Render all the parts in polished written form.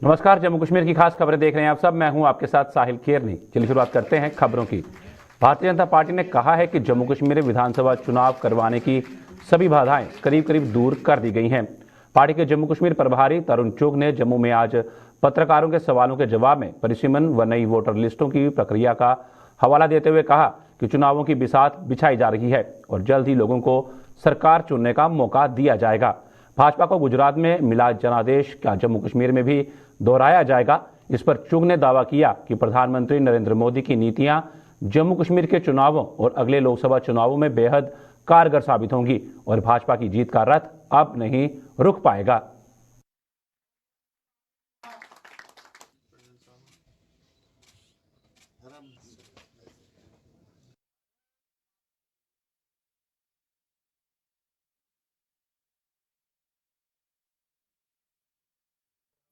नमस्कार, जम्मू कश्मीर की खास खबरें देख रहे हैं आप सब। मैं हूं आपके साथ साहिल केरनी। चलिए शुरुआत करते हैं खबरों की। भारतीय जनता पार्टी ने कहा है कि जम्मू कश्मीर में विधानसभा चुनाव करवाने की सभी बाधाएं करीब करीब दूर कर दी गई हैं। पार्टी के जम्मू कश्मीर प्रभारी तरुण चुग ने जम्मू में आज पत्रकारों के सवालों के जवाब में परिसीमन व नई वोटर लिस्टों की प्रक्रिया का हवाला देते हुए कहा कि चुनावों की बिसात बिछाई जा रही है और जल्द ही लोगों को सरकार चुनने का मौका दिया जाएगा। भाजपा को गुजरात में मिला जनादेश क्या जम्मू कश्मीर में भी दोहराया जाएगा? इस पर चुग ने दावा किया कि प्रधानमंत्री नरेंद्र मोदी की नीतियां जम्मू कश्मीर के चुनावों और अगले लोकसभा चुनावों में बेहद कारगर साबित होंगी और भाजपा की जीत का रथ अब नहीं रुक पाएगा।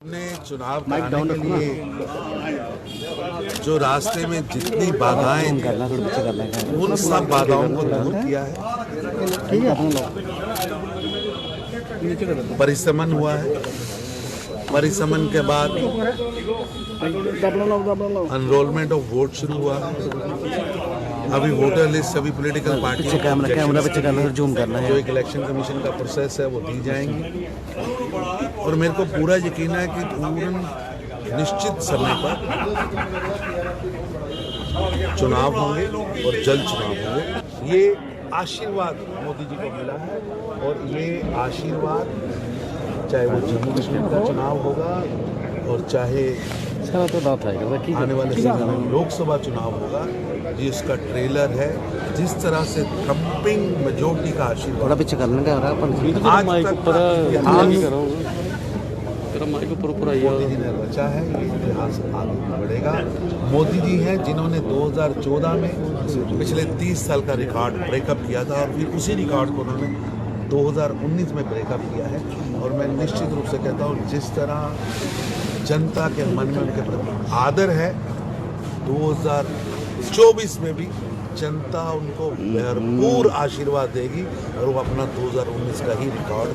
ने चुनाव कराने के लिए जो रास्ते में जितनी बाधाएं थी उन सब बाधाओं को दूर किया है। परिसमन हुआ है, परिसमन के बाद एनरोलमेंट ऑफ वोट शुरू हुआ है। अभी वोटर लिस्ट सभी पॉलिटिकल पार्टी जो एक इलेक्शन कमीशन का प्रोसेस है वो दी जाएंगी और मेरे को पूरा यकीन है कि तुरंत निश्चित समय पर चुनाव होंगे और जल्द चुनाव होंगे। ये आशीर्वाद मोदी जी को मिला है और ये आशीर्वाद चाहे वो जम्मू कश्मीर का चुनाव होगा और चाहे आने वाले समय में लोकसभा चुनाव होगा, ये उसका ट्रेलर है। जिस तरह से थम्पिंग मेजॉरिटी का आशीर्वाद आज तक मोदी जी ने रचा है, ये इतिहास आगे बढ़ेगा। मोदी जी हैं जिन्होंने 2014 में पिछले 30 साल का रिकॉर्ड ब्रेकअप किया था और फिर उसी रिकॉर्ड को उन्होंने 2019 में ब्रेकअप किया है। और मैं निश्चित रूप से कहता हूँ जिस तरह जनता के मन में उनके प्रति आदर है, 2024 में भी जनता उनको भरपूर आशीर्वाद देगी और वो अपना 2019 का ही रिकॉर्ड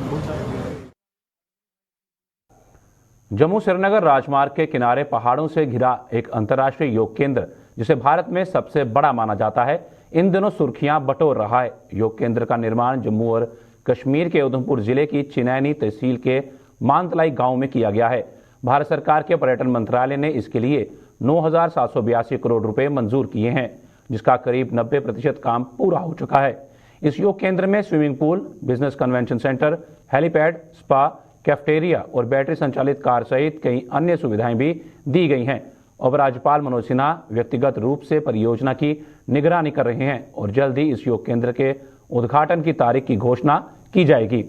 जम्मू श्रीनगर राजमार्ग के किनारे पहाड़ों से घिरा एक अंतर्राष्ट्रीय योग केंद्र, जिसे भारत में सबसे बड़ा माना जाता है, इन दिनों सुर्खियां बटोर रहा है। योग केंद्र का निर्माण जम्मू और कश्मीर के उधमपुर जिले की चिनैनी तहसील के मानतलाई गांव में किया गया है। भारत सरकार के पर्यटन मंत्रालय ने इसके लिए 9,782 करोड़ रुपए मंजूर किए हैं, जिसका करीब 90% काम पूरा हो चुका है। इस योग केंद्र में swimming pool, business convention centre, helipad, spa, cafeteria और बैटरी संचालित कार सहित कई अन्य सुविधाएं भी दी गई हैं। उपराज्यपाल मनोज सिन्हा व्यक्तिगत रूप से परियोजना की निगरानी कर रहे हैं और जल्द ही इस योग केंद्र के उद्घाटन की तारीख की घोषणा की जाएगी।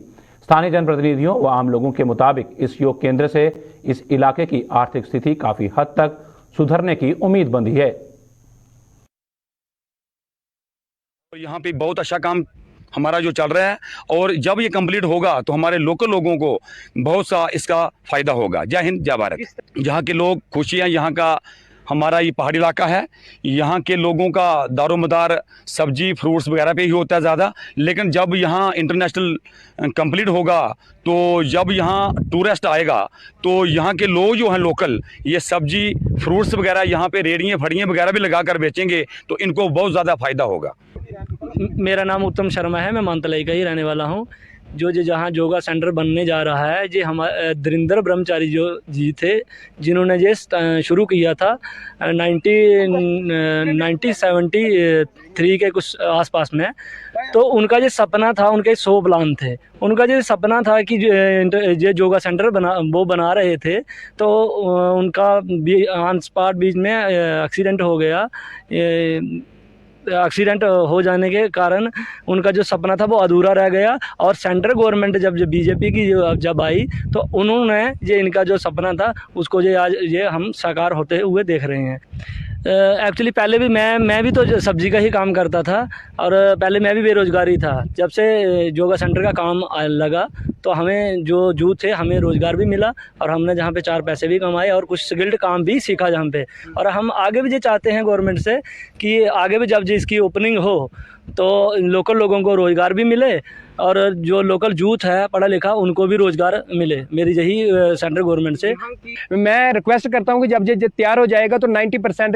स्थानीय जनप्रतिनिधियों व आम लोगों के मुताबिक इस योग केंद्र से इस इलाके की आर्थिक स्थिति काफी हद तक सुधरने की उम्मीद बंधी है। यहाँ पे बहुत अच्छा काम हमारा जो चल रहा है और जब ये कंप्लीट होगा तो हमारे लोकल लोगों को बहुत सा इसका फायदा होगा। जय हिंद, जय भारत। यहाँ के लोग खुशी हैं। यहाँ का हमारा ये पहाड़ी इलाका है, यहाँ के लोगों का दारोमदार सब्जी फ्रूट्स वगैरह पे ही होता है ज़्यादा। लेकिन जब यहाँ इंटरनेशनल कंप्लीट होगा तो जब यहाँ टूरिस्ट आएगा तो यहाँ के लोग जो हैं लोकल ये सब्जी फ्रूट्स वगैरह यहाँ पे रेड़ियाँ फड़ियाँ वगैरह भी लगा कर बेचेंगे तो इनको बहुत ज़्यादा फ़ायदा होगा। मेरा नाम उत्तम शर्मा है, मैं मानतलाई का ही रहने वाला हूँ। जो जहाँ योगा सेंटर बनने जा रहा है, ये हमारे धीरेन्द्र ब्रह्मचारी जो जी थे, जिन्होंने ये शुरू किया था 1973 के कुछ आसपास में। तो उनका जो सपना था, उनके 100 प्लान थे। उनका जो सपना था कि ये योगा सेंटर बना रहे थे, तो उनका ऑन स्पॉट बीच में एक्सीडेंट हो गया। एक्सीडेंट हो जाने के कारण उनका जो सपना था वो अधूरा रह गया। और सेंट्रल गवर्नमेंट जब बीजेपी की जब आई तो उन्होंने ये इनका जो सपना था उसको आज हम साकार होते हुए देख रहे हैं। एक्चुअली पहले भी मैं भी तो सब्जी का ही काम करता था और पहले मैं भी बेरोज़गारी था। जब से योगा सेंटर का काम लगा तो हमें जो यूथ थे हमें रोज़गार भी मिला और हमने जहाँ पे 4 पैसे भी कमाए और कुछ स्किल्ड काम भी सीखा जहाँ पे। और हम आगे भी ये चाहते हैं गवर्नमेंट से कि आगे भी जब इसकी ओपनिंग हो तो लोकल लोगों को रोज़गार भी मिले और जो लोकल यूथ है पढ़ा लिखा उनको भी रोजगार मिले। मेरी यही सेंट्रल गवर्नमेंट से मैं रिक्वेस्ट करता हूं कि जब ये तैयार हो जाएगा तो 90%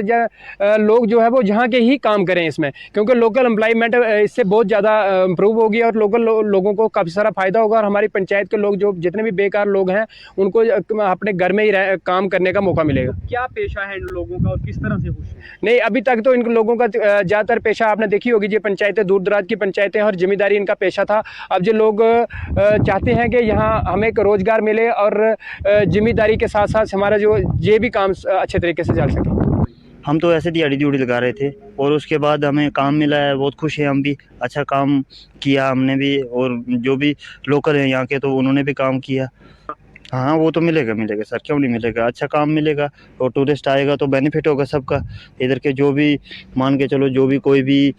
लोग जो है वो यहाँ के ही काम करें इसमें, क्योंकि लोकल एम्प्लॉयमेंट इससे बहुत ज़्यादा इम्प्रूव होगी और लोकल लोगों को काफ़ी सारा फ़ायदा होगा। और हमारी पंचायत के लोग जो जितने भी बेकार लोग हैं उनको अपने घर में ही काम करने का मौका मिलेगा। क्या पेशा है इन लोगों का और किस तरह से खुश हैं? नहीं, अभी तक तो इन लोगों का ज़्यादातर पेशा आपने देखी होगी, ये पंचायतें दूर दराज की पंचायतें और जिम्मेदारी इनका पेशा था। अब जो लोग चाहते हैं कि यहाँ हमें एक रोज़गार मिले और जिम्मेदारी के साथ साथ हमारा जो ये भी काम अच्छे तरीके से चल सके। हम तो ऐसे दिहाड़ी दिहाड़ी लगा रहे थे और उसके बाद हमें काम मिला है, बहुत खुश हैं हम भी। अच्छा काम किया हमने भी, और जो भी लोकल हैं यहाँ के तो उन्होंने भी काम किया। हाँ वो तो मिलेगा सर, क्यों नहीं मिलेगा, अच्छा काम मिलेगा और टूरिस्ट आएगा तो बेनिफिट होगा सबका। इधर के जो भी मान के चलो जो भी कोई भी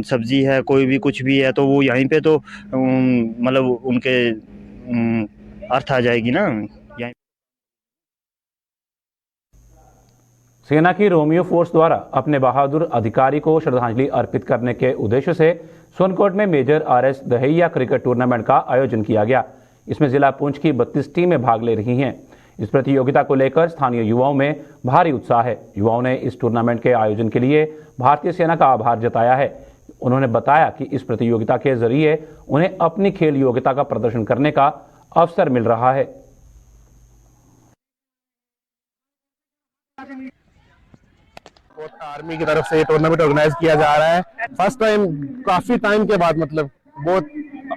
सब्जी है, कोई भी कुछ भी है, तो वो यहीं पे तो मतलब उनके अर्थ आ जाएगी ना। सेना की रोमियो फोर्स द्वारा अपने बहादुर अधिकारी को श्रद्धांजलि अर्पित करने के उद्देश्य से सोनकोट में major RS Dahiya cricket tournament का आयोजन किया गया। इसमें जिला पुंछ की 32 टीमें भाग ले रही हैं। इस प्रतियोगिता को लेकर स्थानीय युवाओं में भारी उत्साह है। युवाओं ने इस टूर्नामेंट के आयोजन के लिए भारतीय सेना का आभार जताया है। उन्होंने बताया कि इस प्रतियोगिता के जरिए उन्हें अपनी खेल योग्यता का प्रदर्शन करने का अवसर मिल रहा है। आर्मी की तरफ से टूर्नामेंट ऑर्गेनाइज किया जा रहा है। फर्स्ट टाइम काफी टाइम के बाद, मतलब बहुत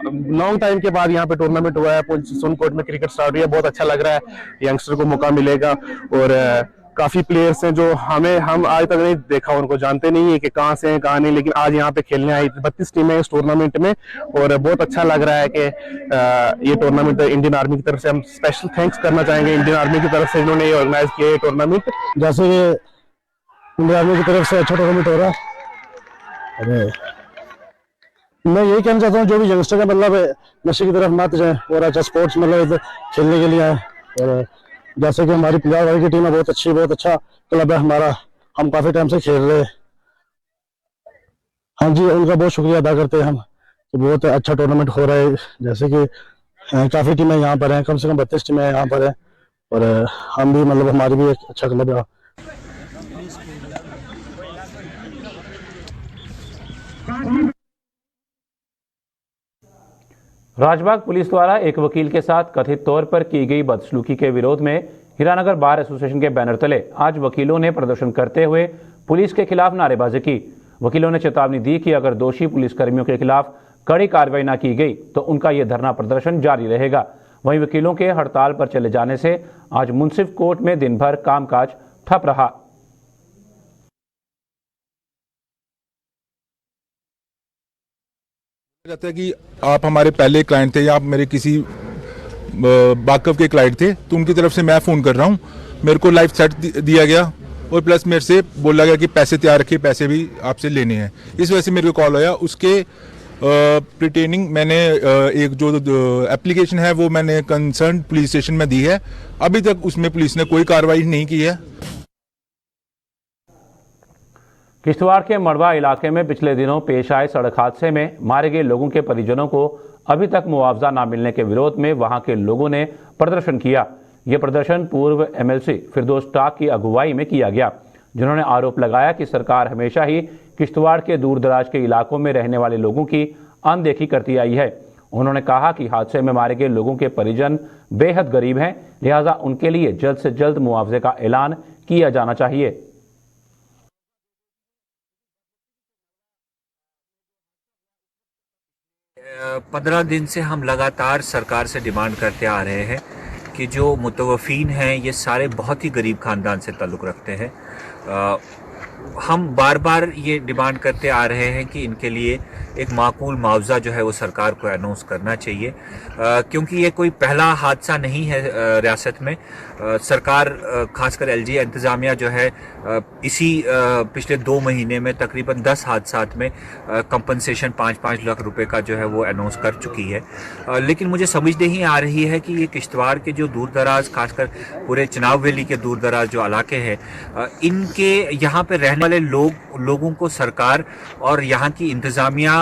लॉन्ग टाइम के बाद यहाँ पे टूर्नामेंट हुआ है। सोनकोट में क्रिकेट स्टार्ट हुई है, बहुत अच्छा लग रहा है। यंगस्टर को मौका मिलेगा और काफी प्लेयर्स हैं जो हम आज तक नहीं देखा, उनको जानते नहीं है कि कहाँ से हैं कहाँ नहीं, लेकिन आज यहाँ पे खेलने आई 32 टीमें इस टूर्नामेंट में और बहुत अच्छा लग रहा है कि ये टूर्नामेंट इंडियन आर्मी की तरफ से हम स्पेशल थैंक्स करना चाहेंगे इंडियन आर्मी की तरफ से, इन्होंने ये ऑर्गेनाइज किया है टूर्नामेंट। जैसे इंडियन आर्मी की तरफ से अच्छा टूर्नामेंट हो रहा है। अरे मैं यही कहना चाहता हूँ जो भी यंगस्टर है मतलब नशे की तरफ मत जाए और अच्छा स्पोर्ट्स मतलब खेलने के लिए आए। और जैसे कि हमारी पंजाब वाली की टीम है, बहुत अच्छा क्लब है हमारा, हम काफी टाइम से खेल रहे हैं। हाँ जी, उनका बहुत शुक्रिया अदा करते हैं हम कि बहुत अच्छा टूर्नामेंट हो रहा है। जैसे कि काफी टीमें यहाँ पर हैं, कम से कम 32 टीमें यहाँ पर हैं और हम भी मतलब हमारी भी एक अच्छा क्लब है। राजबाग पुलिस द्वारा एक वकील के साथ कथित तौर पर की गई बदसलूकी के विरोध में हीरानगर बार एसोसिएशन के बैनर तले आज वकीलों ने प्रदर्शन करते हुए पुलिस के खिलाफ नारेबाजी की। वकीलों ने चेतावनी दी कि अगर दोषी पुलिसकर्मियों के खिलाफ कड़ी कार्रवाई न की गई तो उनका यह धरना प्रदर्शन जारी रहेगा। वहीं वकीलों के हड़ताल पर चले जाने से आज मुंसिफ कोर्ट में दिन भर कामकाज ठप रहा। कहते हैं कि आप हमारे पहले क्लाइंट थे या आप मेरे किसी बाकफ के क्लाइंट थे, तो उनकी तरफ से मैं फ़ोन कर रहा हूँ। मेरे को लाइव सेट दिया गया और प्लस मेरे से बोला गया कि पैसे तैयार रखिए, पैसे भी आपसे लेने हैं। इस वजह से मेरे को कॉल आया। उसके प्रिटेनिंग मैंने एक जो एप्लीकेशन है वो मैंने कंसर्न पुलिस स्टेशन में दी है। अभी तक उसमें पुलिस ने कोई कार्रवाई नहीं की है। किश्तवाड़ के मड़वा इलाके में पिछले दिनों पेश आए सड़क हादसे में मारे गए लोगों के परिजनों को अभी तक मुआवजा न मिलने के विरोध में वहां के लोगों ने प्रदर्शन किया। यह प्रदर्शन पूर्व MLC फिरदौस टाक की अगुवाई में किया गया, जिन्होंने आरोप लगाया कि सरकार हमेशा ही किश्तवाड़ के दूर दराज के इलाकों में रहने वाले लोगों की अनदेखी करती आई है। उन्होंने कहा कि हादसे में मारे गए लोगों के परिजन बेहद गरीब हैं, लिहाजा उनके लिए जल्द से जल्द मुआवजे का ऐलान किया जाना चाहिए। 15 दिन से हम लगातार सरकार से डिमांड करते आ रहे हैं कि जो मुतवफ़ीन हैं ये सारे बहुत ही गरीब ख़ानदान से ताल्लुक़ रखते हैं। हम बार बार ये डिमांड करते आ रहे हैं कि इनके लिए एक माकूल मुआवजा जो है वो सरकार को अनाउंस करना चाहिए, क्योंकि ये कोई पहला हादसा नहीं है रियासत में। सरकार खासकर LG इंतज़ामिया जो है इसी पिछले 2 महीने में तकरीबन 10 हादसात में कंपनसेशन 5-5 लाख रुपए का जो है वो अनाउंस कर चुकी है। लेकिन मुझे समझ नहीं आ रही है कि ये किश्तवाड़ के जो दूर दराज, खासकर पूरे चिनाब वैली के दूर दराज जो इलाके हैं, इनके यहाँ पे रहने वाले लोगों को सरकार और यहाँ की इंतज़ामिया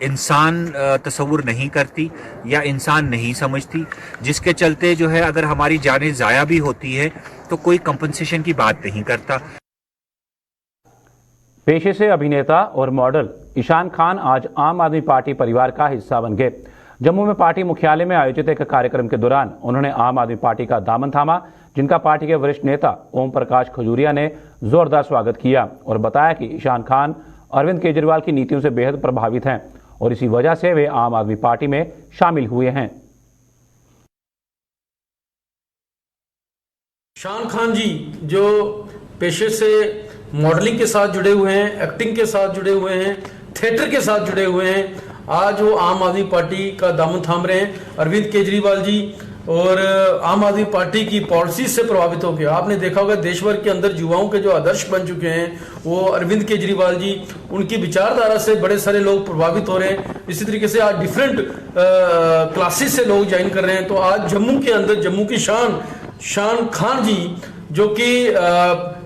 इंसान तस्वुर नहीं करती या इंसान नहीं समझती, जिसके चलते जो है अगर हमारी जानें ज़ाया भी होती है तो कोई कंपनसेशन की बात नहीं करता। पेशे से अभिनेता और मॉडल ईशान खान आज आम आदमी पार्टी परिवार का हिस्सा बन गए। जम्मू में पार्टी मुख्यालय में आयोजित एक कार्यक्रम के दौरान उन्होंने आम आदमी पार्टी का दामन थामा, जिनका पार्टी के वरिष्ठ नेता ओम प्रकाश खजूरिया ने जोरदार स्वागत किया और बताया कि ईशान खान अरविंद केजरीवाल की नीतियों से बेहद प्रभावित हैं और इसी वजह से वे आम आदमी पार्टी में शामिल हुए हैं। ईशान खान जी जो पेशे से मॉडलिंग के साथ जुड़े हुए हैं, एक्टिंग के साथ जुड़े हुए हैं, थिएटर के साथ जुड़े हुए हैं, आज वो आम आदमी पार्टी का दामन थाम रहे हैं। अरविंद केजरीवाल जी और आम आदमी पार्टी की पॉलिसी से प्रभावित हो गया। आपने देखा होगा देश भर के अंदर युवाओं के जो आदर्श बन चुके हैं वो अरविंद केजरीवाल जी, उनकी विचारधारा से बड़े सारे लोग प्रभावित हो रहे हैं। इसी तरीके से आज डिफरेंट क्लासेस से लोग ज्वाइन कर रहे हैं। तो आज जम्मू के अंदर जम्मू की शान खान जी जो कि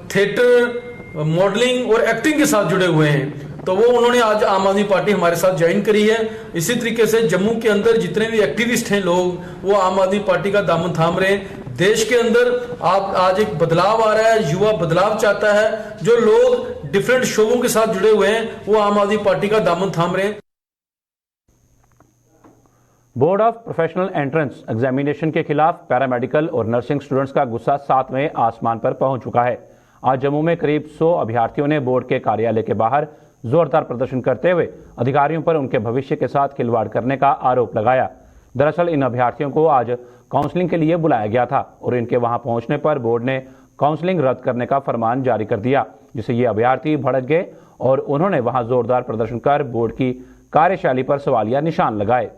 थिएटर, मॉडलिंग और एक्टिंग के साथ जुड़े हुए हैं, तो वो उन्होंने आज आम आदमी पार्टी हमारे साथ ज्वाइन करी है। इसी तरीके से जम्मू के अंदर जितने भी एक्टिविस्ट हैं लोग, वो आम आदमी पार्टी का दामन थाम रहे हैं। देश के अंदर आज एक बदलाव आ रहा है, युवा बदलाव चाहता है। जो लोग डिफरेंट शोबों के साथ जुड़े हुए हैं वो आम आदमी पार्टी का दामन थाम रहे हैं। Board of professional entrance examination के खिलाफ पैरामेडिकल और नर्सिंग स्टूडेंट्स का गुस्सा 7वें आसमान पर पहुंच चुका है। आज जम्मू में करीब 100 अभ्यर्थियों ने बोर्ड के कार्यालय के बाहर जोरदार प्रदर्शन करते हुए अधिकारियों पर उनके भविष्य के साथ खिलवाड़ करने का आरोप लगाया। दरअसल इन अभ्यर्थियों को आज काउंसलिंग के लिए बुलाया गया था और इनके वहां पहुंचने पर बोर्ड ने काउंसलिंग रद्द करने का फरमान जारी कर दिया, जिससे ये अभ्यर्थी भड़क गए और उन्होंने वहां जोरदार प्रदर्शन कर बोर्ड की कार्यशैली पर सवालिया निशान लगाए।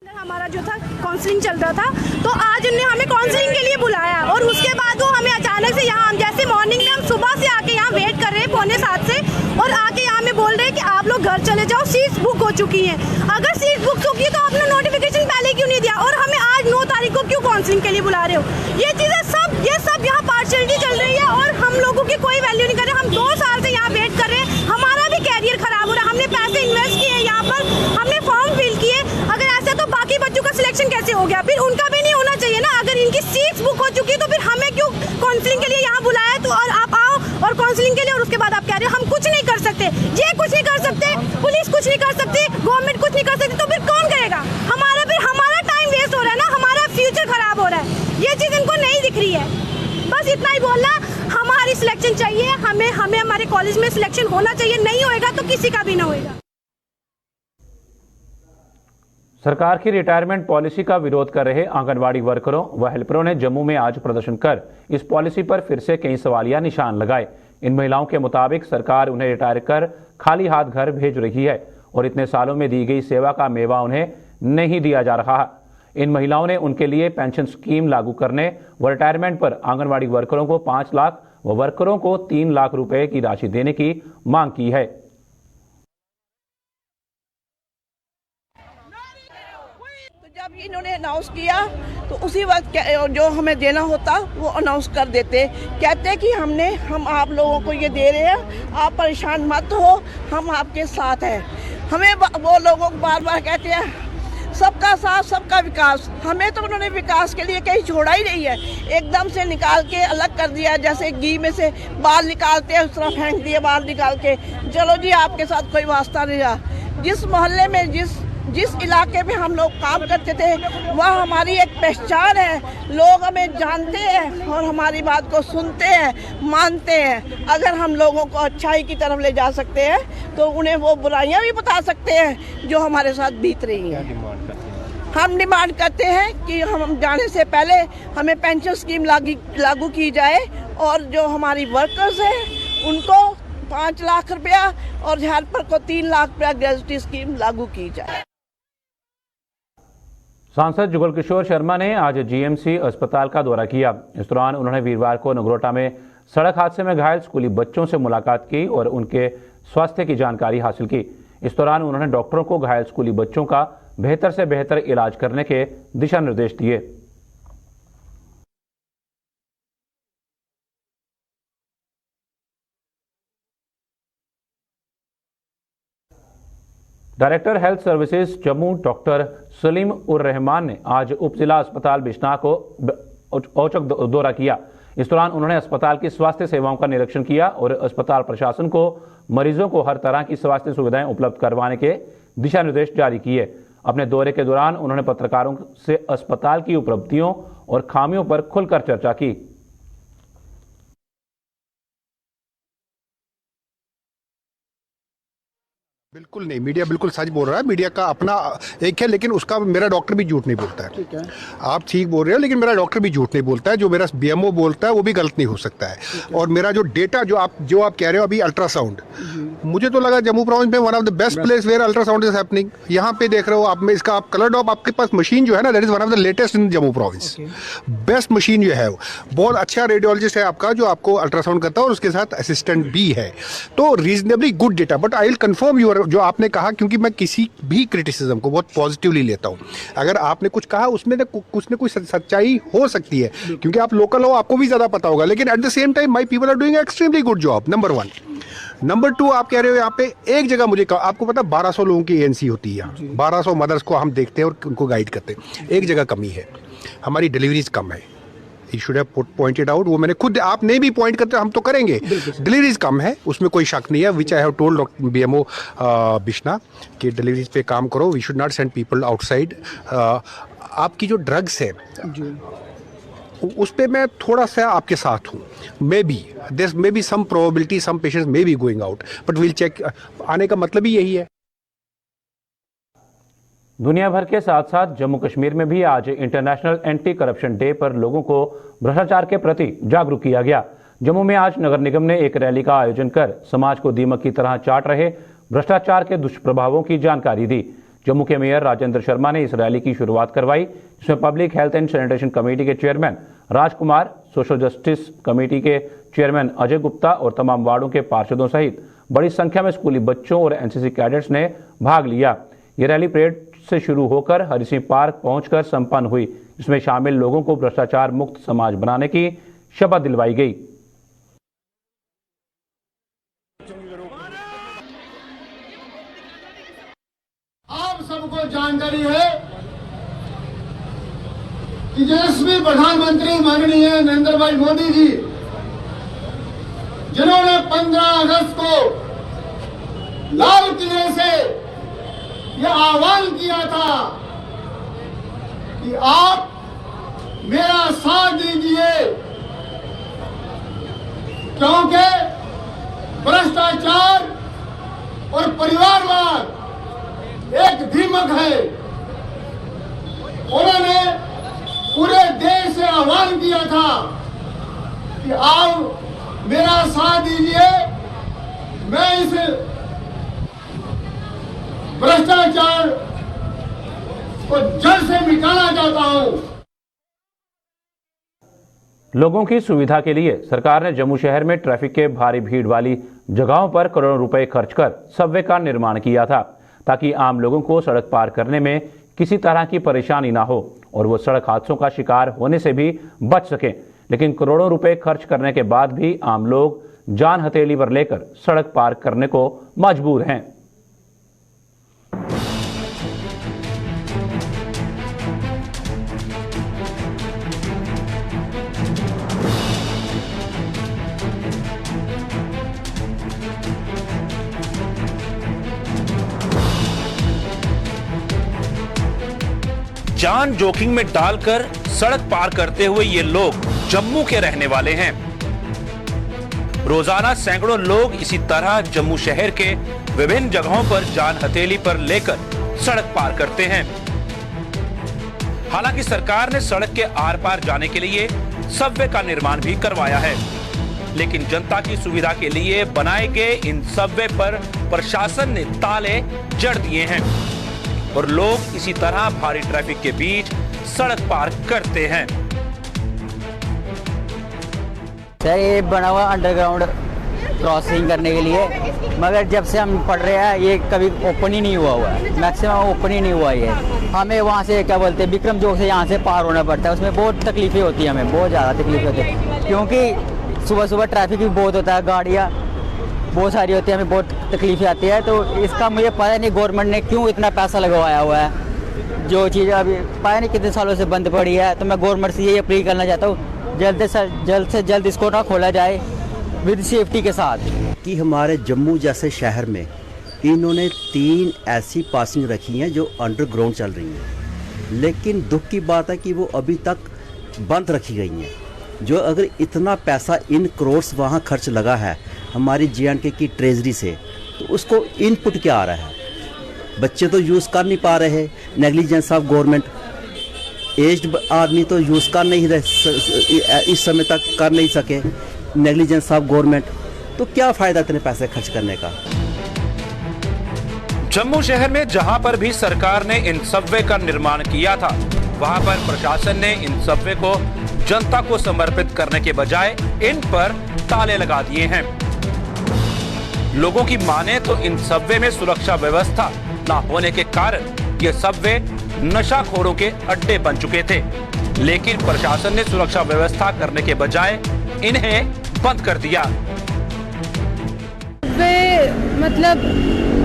हमारा जो था काउंसलिंग चल रहा था, तो आज उन्होंने हमें काउंसलिंग के लिए बुलाया और उसके बाद वो हमें अचानक से यहाँ, जैसे मॉर्निंग में हम सुबह से आके यहाँ वेट कर रहे हैं 6:45 से, और आके यहाँ में बोल रहे हैं कि आप लोग घर चले जाओ, सीट्स बुक हो चुकी हैं। अगर सीट बुक होगी तो आपने नोटिफिकेशन पहले क्यों नहीं दिया और हमें आज 9 तारीख को क्यों काउंसलिंग के लिए बुला रहे हो? ये सब यहाँ पार्शियलिटी चल रही है और हम लोगों की कोई वैल्यू नहीं कर रहे। हम 2 साल से यहाँ वेट कर रहे हैं, हमारा भी कैरियर खराब हो रहा है। हमने पैसे इन्वेस्ट किए यहाँ पर, हमने फॉर्म फिल किए। अगर ऐसा तो बाकी बच्चों का सिलेक्शन कैसे हो गया? फिर उनका भी नहीं होना चाहिए ना। अगर इनकी सीट्स बुक हो चुकी तो फिर हमें क्यों काउंसलिंग के लिए यहाँ बुलाया? तो और आप आओ और काउंसलिंग के लिए, और उसके बाद आप कह रहे हो हम कुछ नहीं कर सकते, ये कुछ नहीं कर सकते, पुलिस कुछ नहीं कर सकती, गवर्नमेंट कुछ नहीं कर सकती, तो फिर कौन करेगा? हमारा टाइम वेस्ट हो रहा है ना, हमारा फ्यूचर खराब हो रहा है। ये चीज इनको नहीं दिख रही है। बस इतना ही बोलना, हमारी सिलेक्शन चाहिए, हमें हमारे कॉलेज में सिलेक्शन होना चाहिए। नहीं होएगा तो किसी का भी ना होएगा। सरकार की रिटायरमेंट पॉलिसी का विरोध कर रहे आंगनवाड़ी वर्करों व हेल्परों ने जम्मू में आज प्रदर्शन कर इस पॉलिसी पर फिर से कई सवालिया निशान लगाए। इन महिलाओं के मुताबिक सरकार उन्हें रिटायर कर खाली हाथ घर भेज रही है और इतने सालों में दी गई सेवा का मेवा उन्हें नहीं दिया जा रहा। इन महिलाओं ने उनके लिए पेंशन स्कीम लागू करने व रिटायरमेंट पर आंगनवाड़ी वर्करों को 5 लाख व वर्करों को 3 लाख रुपए की राशि देने की मांग की है। जब इन्होंने अनाउंस किया तो उसी वक्त जो हमें देना होता वो अनाउंस कर देते, कहते कि हम आप लोगों को ये दे रहे हैं, आप परेशान मत हो, हम आपके साथ हैं। हमें वो लोगों को बार बार कहते हैं सबका साथ सबका विकास। हमें तो उन्होंने विकास के लिए कहीं छोड़ा ही नहीं है, एकदम से निकाल के अलग कर दिया। जैसे घी में से बाल निकालते हैं उस तरह फेंक दिए बाल निकाल के, चलो जी आपके साथ कोई वास्ता नहीं रहा। जिस मोहल्ले में जिस इलाके में हम लोग काम करते थे वह हमारी एक पहचान है, लोग हमें जानते हैं और हमारी बात को सुनते हैं, मानते हैं। अगर हम लोगों को अच्छाई की तरफ ले जा सकते हैं तो उन्हें वो बुराइयां भी बता सकते हैं जो हमारे साथ बीत रही हैं। हम डिमांड करते हैं कि हम जाने से पहले हमें पेंशन स्कीम लागू की जाए और जो हमारी वर्कर्स हैं उनको 5 लाख रुपया और हेल्पर को 3 लाख रुपया ग्रेजुएटी स्कीम लागू की जाए। सांसद जुगल किशोर शर्मा ने आज जीएमसी अस्पताल का दौरा किया। इस दौरान उन्होंने वीरवार को नगरोटा में सड़क हादसे में घायल स्कूली बच्चों से मुलाकात की और उनके स्वास्थ्य की जानकारी हासिल की। इस दौरान उन्होंने डॉक्टरों को घायल स्कूली बच्चों का बेहतर से बेहतर इलाज करने के दिशा निर्देश दिए। Director health services Jammu doctor Salim उर रहमान ने आज उप जिला अस्पताल बिश्नाह को औचक दौरा किया। इस दौरान उन्होंने अस्पताल की स्वास्थ्य सेवाओं का निरीक्षण किया और अस्पताल प्रशासन को मरीजों को हर तरह की स्वास्थ्य सुविधाएं उपलब्ध करवाने के दिशा निर्देश जारी किए। अपने दौरे के दौरान उन्होंने पत्रकारों से अस्पताल की उपलब्धियों और खामियों पर खुलकर चर्चा की। बिल्कुल नहीं, मीडिया बिल्कुल सच बोल रहा है। मीडिया का अपना एक है, लेकिन उसका मेरा डॉक्टर भी झूठ नहीं बोलता है। ठीक है, आप ठीक बोल रहे हो, लेकिन मेरा डॉक्टर भी झूठ नहीं बोलता है। जो मेरा बीएमओ बोलता है वो भी गलत नहीं हो सकता है। और मेरा जो डेटा जो आप कह रहे हो अभी अल्ट्रासाउंड, मुझे तो लगा जम्मू प्रोविंस में one of the best place where ultrasound is happening. यहाँ पे देख रहे हो आप, में इसका आप कलर डॉप, आपके पास मशीन जो है ना, that is one of the latest in Jammu province. Best machine जो है, बहुत अच्छा रेडियोलॉजिस्ट है आपका जो आपको अल्ट्रासाउंड करता है, और उसके साथ असिस्टेंट भी है। तो reasonably good data. But I will confirm your जो आपने कहा, क्योंकि मैं किसी भी क्रिटिसिज्म को बहुत पॉजिटिवली लेता हूं। अगर आपने कुछ कहा उसमें कुछ न कुछ सच्चाई हो सकती है, क्योंकि आप लोकल हो, आपको भी ज्यादा पता होगा। लेकिन at the same time my people are doing extremely good job, number 1। Number 2, आप कह रहे हो यहाँ पे एक जगह मुझे आपको पता 1200 लोगों की एएनसी होती है यहाँ। 1200 मदर्स को हम देखते हैं और उनको गाइड करते हैं। एक जगह कमी है, हमारी डिलीवरीज कम है। You should have pointed out. वो मैंने खुद, आप नहीं भी पॉइंट करते, हम तो करेंगे। डिलीवरीज कम है, उसमें कोई शक नहीं है। Which I have told doctor BMO Bishna कि डिलीवरीज पे काम करो। We should not send people outside. आपकी जो ड्रग्स है उस पे मैं थोड़ा सा आपके साथ हूँ। May be some probability some patients may be going out, but will check. आने का मतलब ही यही है। दुनिया भर के साथ साथ जम्मू कश्मीर में भी आज इंटरनेशनल एंटी करप्शन डे पर लोगों को भ्रष्टाचार के प्रति जागरूक किया गया। जम्मू में आज नगर निगम ने एक रैली का आयोजन कर समाज को दीमक की तरह चाट रहे भ्रष्टाचार के दुष्प्रभावों की जानकारी दी। जम्मू के मेयर राजेंद्र शर्मा ने इस रैली की शुरुआत करवाई, जिसमें public health and sanitation committee के चेयरमैन राजकुमार, सोशल जस्टिस कमेटी के चेयरमैन अजय गुप्ता और तमाम वार्डों के पार्षदों सहित बड़ी संख्या में स्कूली बच्चों और एनसीसी कैडेट्स ने भाग लिया। ये रैली परेड से शुरू होकर हरि सिंह पार्क पहुंचकर संपन्न हुई, जिसमें शामिल लोगों को भ्रष्टाचार मुक्त समाज बनाने की शपथ दिलवाई गई। आप सबको जानकारी है कि यशस्वी प्रधानमंत्री माननीय नरेंद्र भाई मोदी जी, जिन्होंने 15 अगस्त को लाल किले से यह आह्वान किया था कि आप मेरा साथ दीजिए, क्योंकि भ्रष्टाचार और परिवारवाद एक दीमक है। उन्होंने पूरे देश से आह्वान किया था कि आप मेरा साथ दीजिए, मैं इस भ्रष्टाचार को जड़ से मिटाना चाहता हूं। लोगों की सुविधा के लिए सरकार ने जम्मू शहर में ट्रैफिक के भारी भीड़ वाली जगहों पर करोड़ों रुपए खर्च कर सबवे का निर्माण किया था, ताकि आम लोगों को सड़क पार करने में किसी तरह की परेशानी ना हो और वो सड़क हादसों का शिकार होने से भी बच सकें। लेकिन करोड़ों रुपए खर्च करने के बाद भी आम लोग जान हथेली पर लेकर सड़क पार करने को मजबूर हैं। जान जोखिम में डालकर सड़क पार करते हुए ये लोग जम्मू के रहने वाले हैं। रोजाना सैकड़ों लोग इसी तरह जम्मू शहर के विभिन्न जगहों पर जान हथेली पर लेकर सड़क पार करते हैं। हालांकि सरकार ने सड़क के आर पार जाने के लिए सबवे का निर्माण भी करवाया है, लेकिन जनता की सुविधा के लिए बनाए गए इन सबवे पर प्रशासन ने ताले जड़ दिए हैं और लोग इसी तरह भारी ट्रैफिक के बीच सड़क पार करते हैं। सर, ये बना हुआ अंडरग्राउंड क्रॉसिंग करने के लिए, मगर जब से हम पढ़ रहे हैं ये कभी ओपन ही नहीं हुआ है। मैक्सिमम ओपन ही नहीं हुआ ये। हमें वहाँ से क्या बोलते हैं विक्रम चौक से यहाँ से पार होना पड़ता है। उसमें बहुत तकलीफें होती हैं, हमें बहुत ज़्यादा तकलीफ होती है, क्योंकि सुबह सुबह ट्रैफिक भी बहुत होता है। गाड़ियाँ बहुत सारी होती है, हमें बहुत तकलीफें आती है। तो इसका मुझे पता नहीं गवर्नमेंट ने क्यों इतना पैसा लगवाया हुआ है। जो चीज़ अभी पता नहीं कितने सालों से बंद पड़ी है, तो मैं गवर्नमेंट से यही अपील करना चाहता हूँ जल्द से जल्द इसको ना खोला जाए विद सेफ्टी के साथ। कि हमारे जम्मू जैसे शहर में इन्होंने 3 ऐसी पासिंग रखी हैं जो अंडरग्राउंड चल रही हैं, लेकिन दुख की बात है कि वो अभी तक बंद रखी गई हैं। जो अगर इतना पैसा इन करोड़्स वहाँ खर्च लगा है हमारी J&K की ट्रेजरी से, तो उसको इनपुट क्या आ रहा है? बच्चे तो यूज़ कर नहीं पा रहे, नेग्लिजेंस ऑफ गवर्नमेंट। एज्ड आदमी तो यूज़ कर नहीं रहे, इस समय तक कर नहीं सके, नेग्लिजेंस ऑफ गवर्नमेंट। तो क्या फ़ायदा इतने पैसे खर्च करने का? जम्मू शहर में जहां पर भी सरकार ने इन सबवे का निर्माण किया था, वहां पर प्रशासन ने इन सबवे को जनता को समर्पित करने के बजाय इन पर ताले लगा दिए हैं। लोगों की माने तो इन सबवे में सुरक्षा व्यवस्था न होने के कारण ये सबवे नशाखोरों के अड्डे बन चुके थे, लेकिन प्रशासन ने सुरक्षा व्यवस्था करने के बजाय इन्हें बंद कर दिया। वे मतलब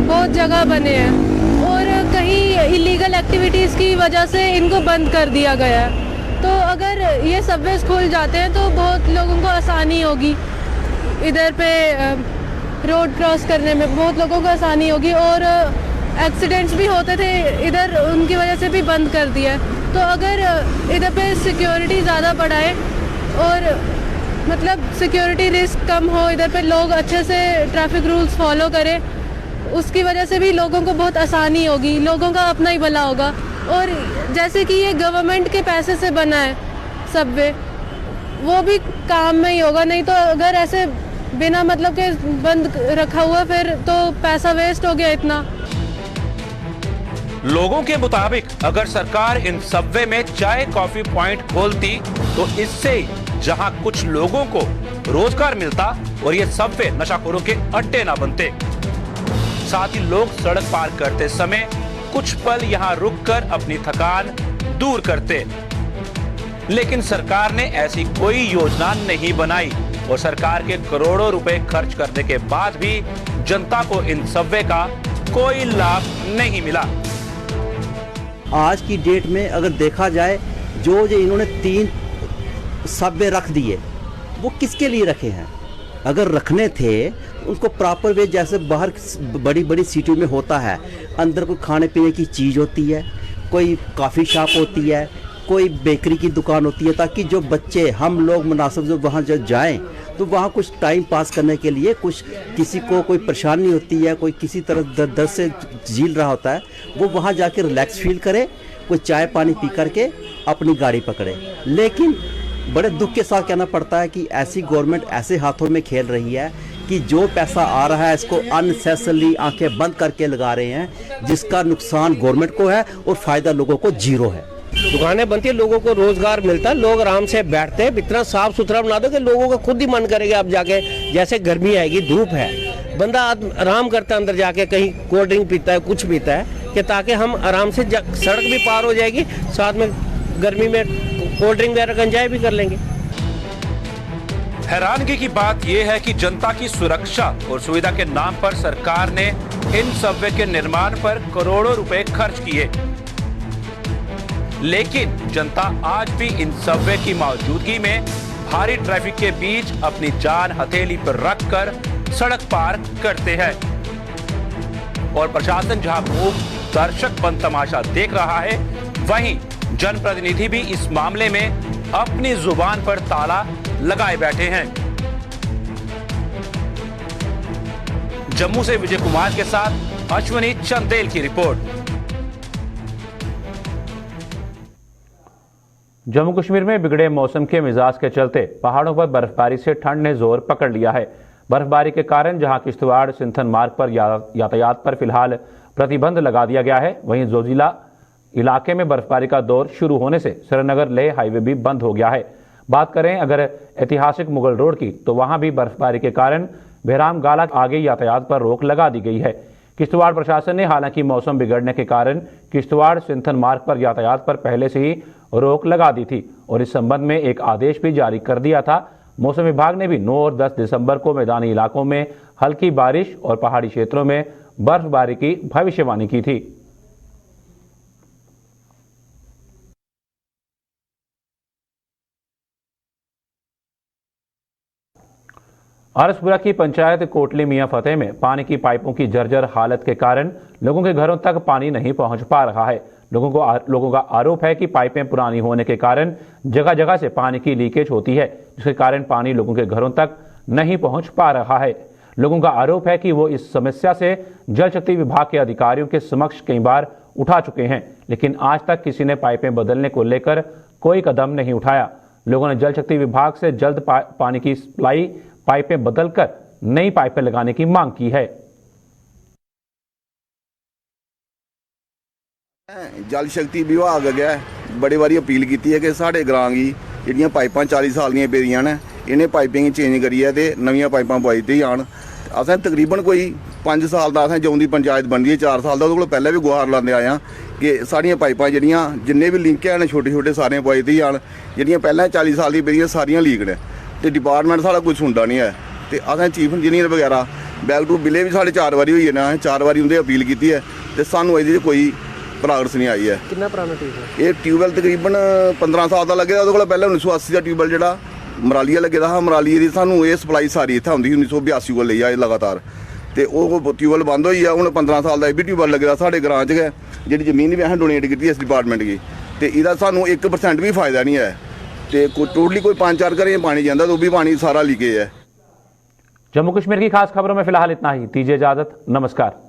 बहुत जगह बने हैं और कहीं इलीगल एक्टिविटीज़ की वजह से इनको बंद कर दिया गया है। तो अगर ये सबवे खुल जाते हैं तो बहुत लोगों को आसानी होगी, इधर पे रोड क्रॉस करने में बहुत लोगों को आसानी होगी। और एक्सीडेंट्स भी होते थे इधर, उनकी वजह से भी बंद कर दिया है। तो अगर इधर पे सिक्योरिटी ज़्यादा बढ़ाए और मतलब सिक्योरिटी रिस्क कम हो, इधर पे लोग अच्छे से ट्रैफिक रूल्स फॉलो करें, उसकी वजह से भी लोगों को बहुत आसानी होगी, लोगों का अपना ही भला होगा। और जैसे कि ये गवर्नमेंट के पैसे से बना है सबवे, वो भी काम में ही होगा, नहीं तो अगर ऐसे बिना मतलब के बंद रखा हुआ फिर तो पैसा वेस्ट हो गया इतना। लोगों के मुताबिक अगर सरकार इन सबवे में चाय कॉफी पॉइंट खोलती तो इससे जहां कुछ लोगों को रोजगार मिलता और ये सबवे नशाखोरों के अड्डे ना बनते। साथ ही लोग सड़क पार करते समय कुछ पल यहाँ रुककर अपनी थकान दूर करते। लेकिन सरकार ने ऐसी कोई योजना नहीं बनाई और सरकार के करोड़ों रुपए खर्च करने के बाद भी जनता को इन सबवे का कोई लाभ नहीं मिला। आज की डेट में अगर देखा जाए, जो इन्होंने 3 सबवे रख दिए, वो किसके लिए रखे हैं? अगर रखने थे उसको प्रॉपर वे, जैसे बाहर बड़ी बड़ी सिटी में होता है, अंदर कोई खाने पीने की चीज़ होती है, कोई कॉफ़ी शॉप होती है, कोई बेकरी की दुकान होती है, ताकि जो बच्चे हम लोग मुनासिब जो वहाँ जब जाएं तो वहाँ कुछ टाइम पास करने के लिए, कुछ किसी को कोई परेशानी होती है, कोई किसी तरह दर्द से झील रहा होता है, वो वहाँ जाके रिलैक्स फील करे, कोई चाय पानी पी करके अपनी गाड़ी पकड़े। लेकिन बड़े दुख के साथ कहना पड़ता है कि ऐसी गवर्नमेंट ऐसे हाथों में खेल रही है कि जो पैसा आ रहा है इसको अननेसेसरली आंखें बंद करके लगा रहे हैं, जिसका नुकसान गवर्नमेंट को है और फ़ायदा लोगों को जीरो है। दुकानें बनती है, लोगों को रोजगार मिलता है, लोग आराम से बैठते हैं। इतना साफ सुथरा बना दो कि लोगों का खुद ही मन करेगा अब जाके, जैसे गर्मी आएगी, धूप है, बंदा आराम करता है अंदर जाके, कहीं कोल्ड ड्रिंक पीता है, कुछ पीता है, कि ताकि हम आराम से सड़क भी पार हो जाएगी, साथ में गर्मी में कोल्ड ड्रिंक वगैरह एंजॉय भी कर लेंगे। हैरानगी की बात यह है कि जनता की सुरक्षा और सुविधा के नाम पर सरकार ने इन सबवे के निर्माण पर करोड़ों रुपए खर्च किए, लेकिन जनता आज भी इन सबवे की मौजूदगी में भारी ट्रैफिक के बीच अपनी जान हथेली पर रखकर सड़क पार करते हैं। और प्रशासन जहां मूक दर्शक बन तमाशा देख रहा है, वहीं जनप्रतिनिधि भी इस मामले में अपनी जुबान पर ताला लगाए बैठे हैं। जम्मू से विजय कुमार के साथ अश्विनी चंदेल की रिपोर्ट। जम्मू कश्मीर में बिगड़े मौसम के मिजाज के चलते पहाड़ों पर बर्फबारी से ठंड ने जोर पकड़ लिया है। बर्फबारी के कारण जहां किश्तवाड़ सिंथन मार्ग पर यातायात पर फिलहाल प्रतिबंध लगा दिया गया है, वहीं जोजिला इलाके में बर्फबारी का दौर शुरू होने से श्रीनगर लेह हाईवे भी बंद हो गया है। बात करें अगर ऐतिहासिक मुगल रोड की, तो वहां भी बर्फबारी के कारण बहराम गाला आगे यातायात पर रोक लगा दी गई है। किश्तवाड़ प्रशासन ने हालांकि मौसम बिगड़ने के कारण किश्तवाड़ सिंथन मार्ग पर यातायात पर पहले से ही रोक लगा दी थी और इस संबंध में एक आदेश भी जारी कर दिया था। मौसम विभाग ने भी 9 और 10 दिसंबर को मैदानी इलाकों में हल्की बारिश और पहाड़ी क्षेत्रों में बर्फबारी की भविष्यवाणी की थी। आरसपुरा की पंचायत कोटली मियां फतेह में पानी की पाइपों की जर्जर हालत के कारण लोगों के घरों तक पानी नहीं पहुंच पा रहा है। लोगों का आरोप है कि पाइपें पुरानी होने के कारण जगह जगह से पानी की लीकेज होती है, जिसके कारण पानी लोगों के घरों तक नहीं पहुंच पा रहा है। लोगों का आरोप है कि वो इस समस्या से जल शक्ति विभाग के अधिकारियों के समक्ष कई बार उठा चुके हैं, लेकिन आज तक किसी ने पाइपें बदलने को लेकर कोई कदम नहीं उठाया। लोगों ने जल शक्ति विभाग से जल्द पानी की सप्लाई पाइपें बदलकर नई पाइपें लगाने की मांग की है। जल शक्ति विभाग अगे बड़ी बारी अपील की है कि साढ़े ग्रां की जिहड़ियां पाइपां 40 साल दी पेदियां ने इन्हें पाइपिंग चेंज करिए ते नवीं पाइपां पवाई दी जान। असें तकरीबन कोई 5 साल का असें जौं दी पंचायत बनदी है 4 साल का उहदे कोल पहले भी गुहार लांदे आए हां कि साड़ियां पाइपां जिहड़ियां जिन्ने भी लिंक हैं छोटे छोटे सारे पवाई दी जान। जिहड़ियां पहले 40 साल दी पेदियां सारियां लीक ने ते डिपार्टमेंट साढ़ा कोई सुनता नहीं है। तो असें चीफ इंजीनियर वगैरह बैक टू बिले भी साढ़े 4 बारी हुई है ना, 4 बारी उन्हें अपील की है तो सानू ये कोई प्रोग्रेस नहीं आई है। कितना पुराना ट्यूबवेल? ये ट्यूबवेल तकरीबन 15 साल का लगे दा। उहदे कोल पहले 1980 का ट्यूबवेल जिहड़ा मरालिया लगे दा हा, मरालिया दी सानू ये सप्लाई सारी इत्थे आउंदी 1982 को लेई आए लगातार। तो वो ट्यूबवेल बंद होई आ, हुण 15 साल का भी ट्यूबवेल लगे दा साढ़े ग्रां च गै, जिहड़ी जमीन भी असें डोनेट की इस डिपार्टमेंट की, तो इहदा सानू 1% भी फायदा नहीं है। तो टोटली कोई 5-4 घरें पानी जाता तो भी पानी सारा लीकेज है। जम्मू कश्मीर की खास खबरों में फिलहाल इतना ही। दीजिए इजाजत, नमस्कार।